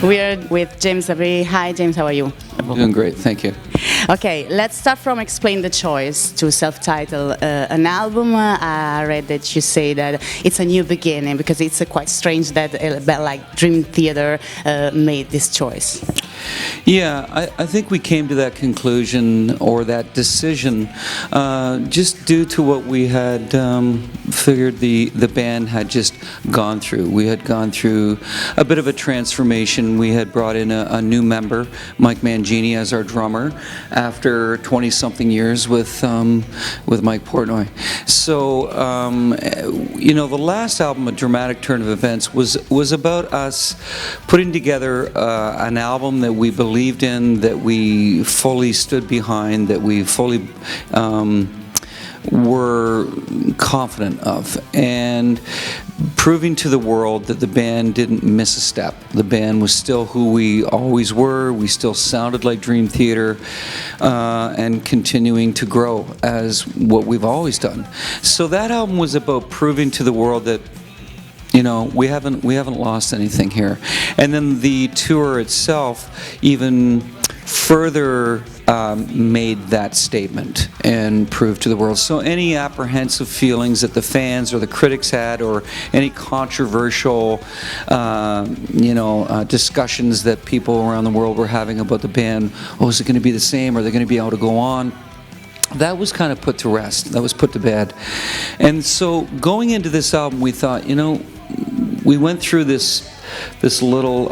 We are with James LaBrie. Hi, James. How are you? Doing great, thank you. Okay, let's start from explain the choice to self-title an album. I read that you say that it's a new beginning because it's quite strange that a band like Dream Theater made this choice. Yeah, I think we came to that conclusion or that decision just due to what we had figured the band had just gone through. We had gone through a bit of a transformation. We had brought in a new member, Mike Mangini, as our drummer after 20-something years with Mike Portnoy. So, you know, the last album, A Dramatic Turn of Events, was about us putting together an album that we believed in, that we fully stood behind, that we fully were confident of, and proving to the world that the band didn't miss a step. The band was still who we always were. We still sounded like Dream Theater, and continuing to grow as what we've always done. So that album was about proving to the world that, you know, we haven't lost anything here. And then the tour itself even further made that statement and proved to the world. So any apprehensive feelings that the fans or the critics had, or any controversial, discussions that people around the world were having about the band, oh, is it going to be the same? Are they going to be able to go on? That was kind of put to rest. That was put to bed. And so going into this album, we thought, you know, we went through this little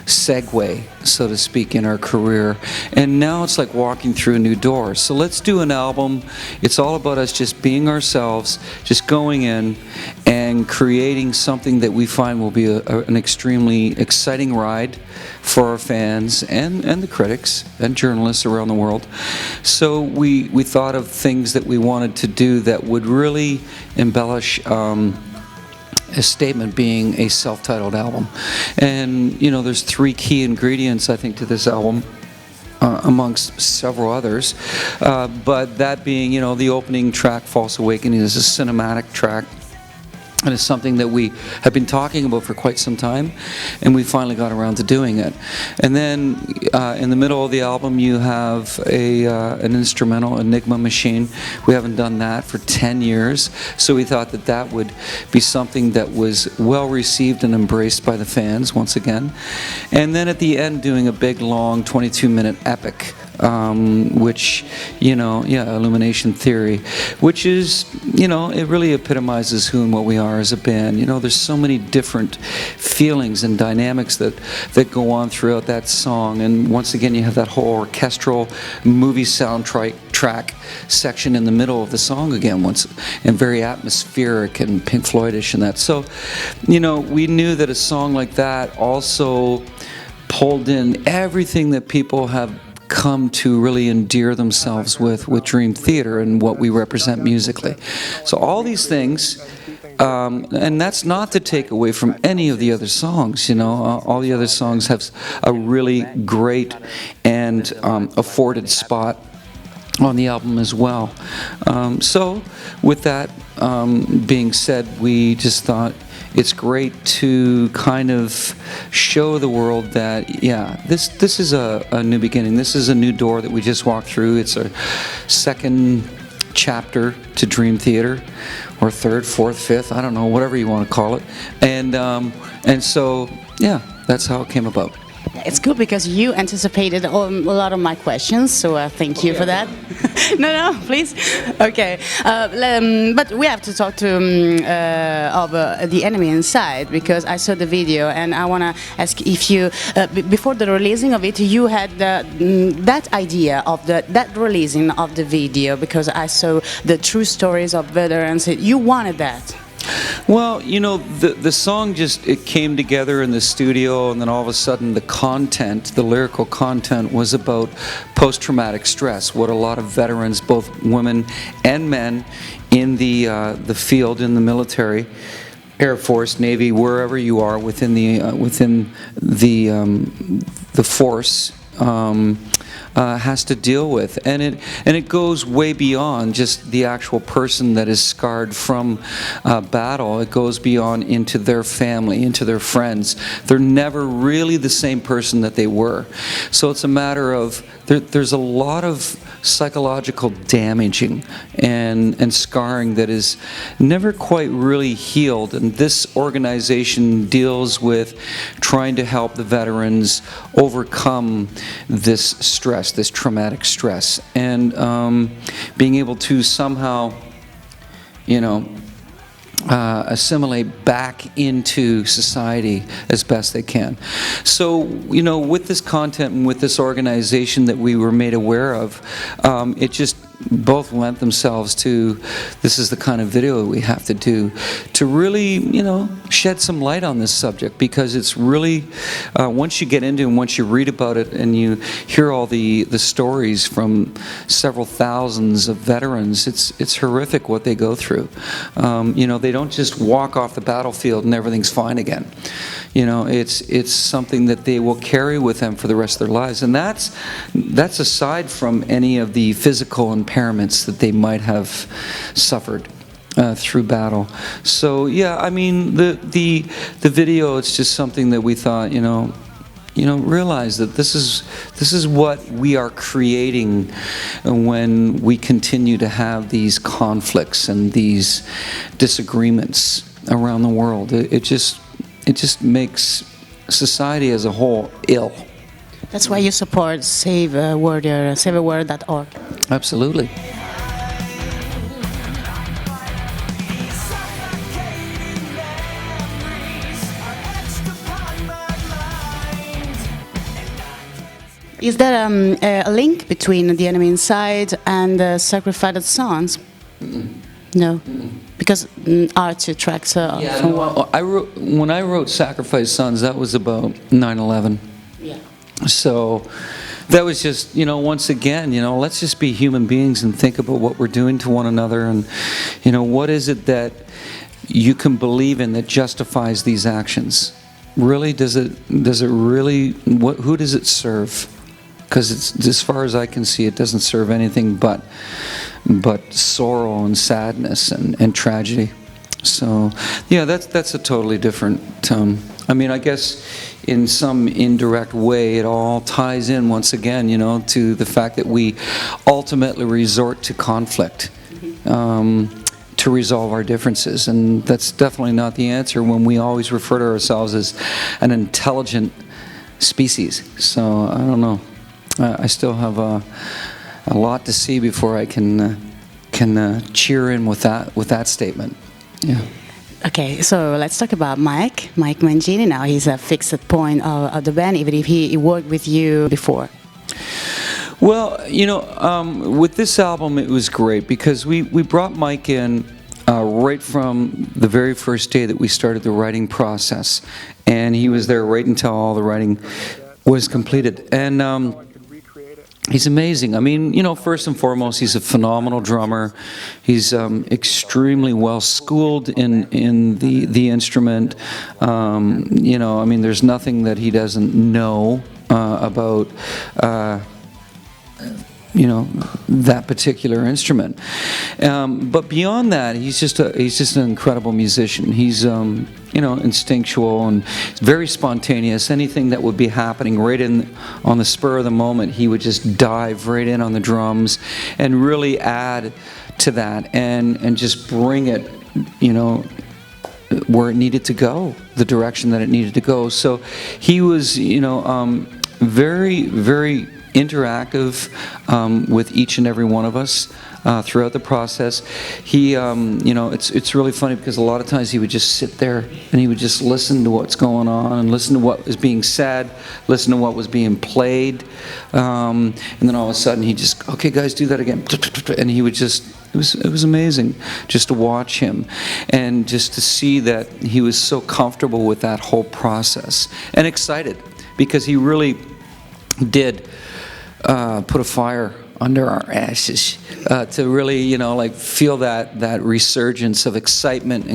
segue, so to speak, in our career. And now it's like walking through a new door. So let's do an album. It's all about us just being ourselves, just going in and creating something that we find will be an extremely exciting ride for our fans and the critics and journalists around the world. So we thought of things that we wanted to do that would really embellish a statement, being a self-titled album. And, you know, there's three key ingredients, I think, to this album, amongst several others. But that being, you know, the opening track, False Awakening, is a cinematic track. And it's something that we have been talking about for quite some time, and we finally got around to doing it. And then in the middle of the album, you have an instrumental, Enigma Machine. We haven't done that for 10 years, so we thought that that would be something that was well received and embraced by the fans once again. And then at the end, doing a big, long 22-minute epic, which, you know, Illumination Theory, which is, you know, it really epitomizes who and what we are as a band. You know, there's so many different feelings and dynamics that go on throughout that song. And once again, you have that whole orchestral movie soundtrack section in the middle of the song again, and very atmospheric and Pink Floyd-ish and that. So, you know, we knew that a song like that also pulled in everything that people have come to really endear themselves with Dream Theater and what we represent musically. So all these things, and that's not to take away from any of the other songs, you know, all the other songs have a really great and afforded spot on the album as well. So with that being said, we just thought it's great to kind of show the world that, yeah, this is a new beginning. This is a new door that we just walked through. It's a second chapter to Dream Theater, or third, fourth, fifth, I don't know, whatever you want to call it. And so, yeah, that's how it came about. It's good because you anticipated a lot of my questions, so thank you for that. No, please. Okay, but we have to talk to of The Enemy Inside, because I saw the video and I want to ask if you, before the releasing of it, you had that idea of that releasing of the video, because I saw the true stories of veterans. You wanted that. Well, you know, the song it came together in the studio, and then all of a sudden the lyrical content was about post-traumatic stress, what a lot of veterans, both women and men, in the field, in the military, Air Force, Navy, wherever you are within the force, has to deal with, and it goes way beyond just the actual person that is scarred from battle. It goes beyond into their family, into their friends. They're never really the same person that they were. So it's a matter of there's a lot of psychological damaging and scarring that is never quite really healed, and this organization deals with trying to help the veterans overcome this stress, this traumatic stress, and being able to somehow, assimilate back into society as best they can. So, with this content and with this organization that we were made aware of, it just both lent themselves to, this is the kind of video we have to do to really, shed some light on this subject, because it's really, once you get into it and once you read about it and you hear all the stories from several thousands of veterans, it's horrific what they go through. They don't just walk off the battlefield and everything's fine again. It's something that they will carry with them for the rest of their lives, and that's aside from any of the physical impairments that they might have suffered through battle. So yeah, I mean the video, it's just something that we thought, realize that this is what we are creating when we continue to have these conflicts and these disagreements around the world. It just makes society as a whole ill. That's why you support SaveAWorld.org. Absolutely. Is there a link between The Enemy Inside and Sacrificed Sons? No, because are two tracks from what? When I wrote Sacrificed Sons, that was about 9/11. Yeah. So that was just, once again, let's just be human beings and think about what we're doing to one another, and, what is it that you can believe in that justifies these actions? Really, does it really? Who does it serve? Because it's, as far as I can see, it doesn't serve anything but sorrow and sadness and tragedy. So yeah, that's a totally different tone. I mean, I guess in some indirect way it all ties in once again, to the fact that we ultimately resort to conflict to resolve our differences, and that's definitely not the answer when we always refer to ourselves as an intelligent species. So I don't know. I still have a lot to see before I can cheer in with that statement. Yeah. Okay, so let's talk about Mike Mangini now. He's a fixed point of the band, even if he worked with you before. Well, with this album it was great because we brought Mike in right from the very first day that we started the writing process, and he was there right until all the writing was completed. And he's amazing. I mean, first and foremost, he's a phenomenal drummer. He's extremely well schooled in the instrument. I mean, there's nothing that he doesn't know about. That particular instrument. But beyond that, he's just an incredible musician. He's instinctual and very spontaneous. Anything that would be happening right on the spur of the moment, he would just dive right in on the drums and really add to that and just bring it, where it needed to go, the direction that it needed to go. So he was, very, very interactive with each and every one of us throughout the process. He, it's really funny because a lot of times he would just sit there and he would just listen to what's going on and listen to what was being said, listen to what was being played, and then all of a sudden he just, okay guys, do that again, and he would just, it was amazing just to watch him and just to see that he was so comfortable with that whole process and excited because he really did put a fire under our ashes, to really, like feel that resurgence of excitement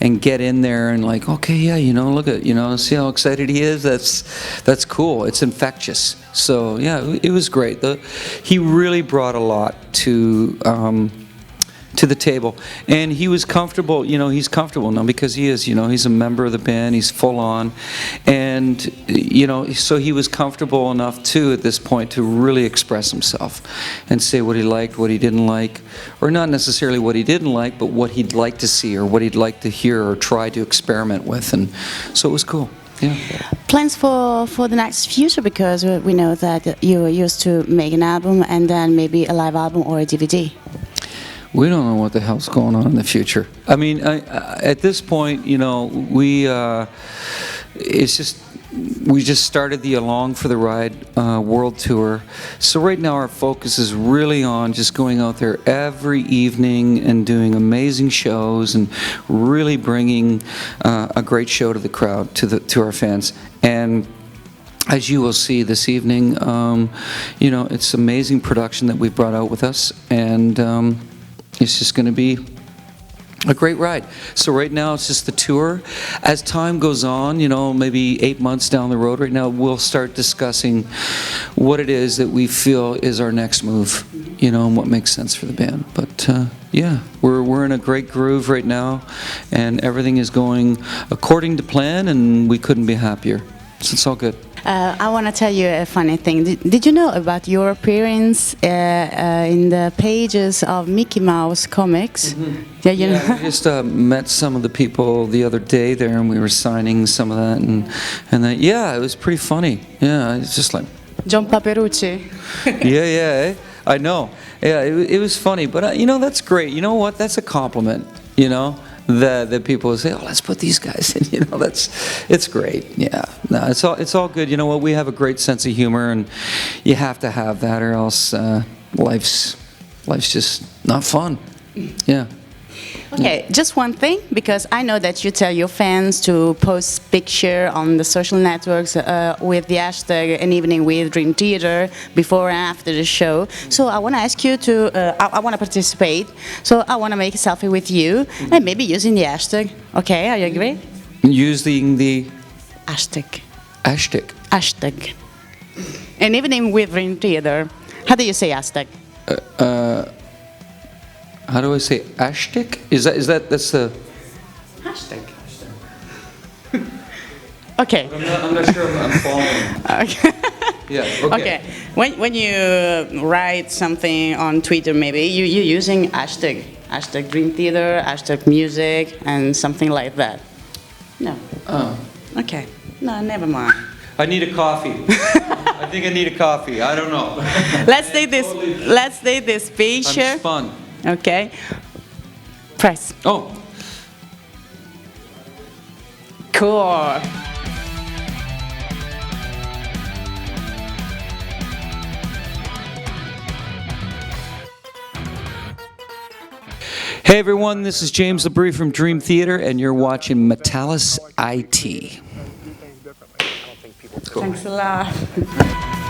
and get in there and like, okay, yeah, look at, see how excited he is. That's cool. It's infectious. So yeah, it was great. He really brought a lot to the table, and he was comfortable. He's comfortable now because he is. He's a member of the band. He's full on, and so he was comfortable enough too at this point to really express himself and say what he liked, what he didn't like, or not necessarily what he didn't like, but what he'd like to see or what he'd like to hear or try to experiment with, and so it was cool. Yeah. Plans for the next future, because we know that you used to make an album and then maybe a live album or a DVD. We don't know what the hell's going on in the future. I mean, at this point, we just started the Along for the Ride world tour. So right now our focus is really on just going out there every evening and doing amazing shows and really bringing a great show to the crowd, to our fans. And as you will see this evening, it's amazing production that we've brought out with us, and it's just going to be a great ride. So right now it's just the tour. As time goes on, maybe 8 months down the road, right now we'll start discussing what it is that we feel is our next move, and what makes sense for the band. But yeah, we're in a great groove right now, and everything is going according to plan, and we couldn't be happier. So it's all good. I want to tell you a funny thing. Did you know about your appearance in the pages of Mickey Mouse comics? Mm-hmm. Yeah, you know. I just met some of the people the other day there, and we were signing some of that, and then, yeah, it was pretty funny. Yeah, it's just like John Paperucci. yeah, I know. Yeah, it was funny, but that's great. You know what? That's a compliment. That people will say, oh, let's put these guys in. It's great. Yeah, no, it's all good. You know what? We have a great sense of humor, and you have to have that, or else life's just not fun. Yeah. Okay, just one thing, because I know that you tell your fans to post picture on the social networks with the hashtag An Evening with Dream Theater before and after the show. So I want to ask you to, I want to participate, so I want to make a selfie with you, and maybe using the hashtag. Okay, are you agree? Using the Hashtag. hashtag. Hashtag. An Evening with Dream Theater. How do you say hashtag? How do I say hashtag? That's the Hashtag. Okay. I'm not sure I'm following. Okay. Yeah. Okay. Okay. When you write something on Twitter, maybe you're using hashtag Dream Theater, hashtag music, and something like that. No. Oh. Okay. No, never mind. I need a coffee. I think I need a coffee. I don't know. Let's take this picture. I'm spun. Okay. Press. Oh. Cool. Hey everyone, this is James LaBrie from Dream Theater, and you're watching Metallus.it. Thanks a lot.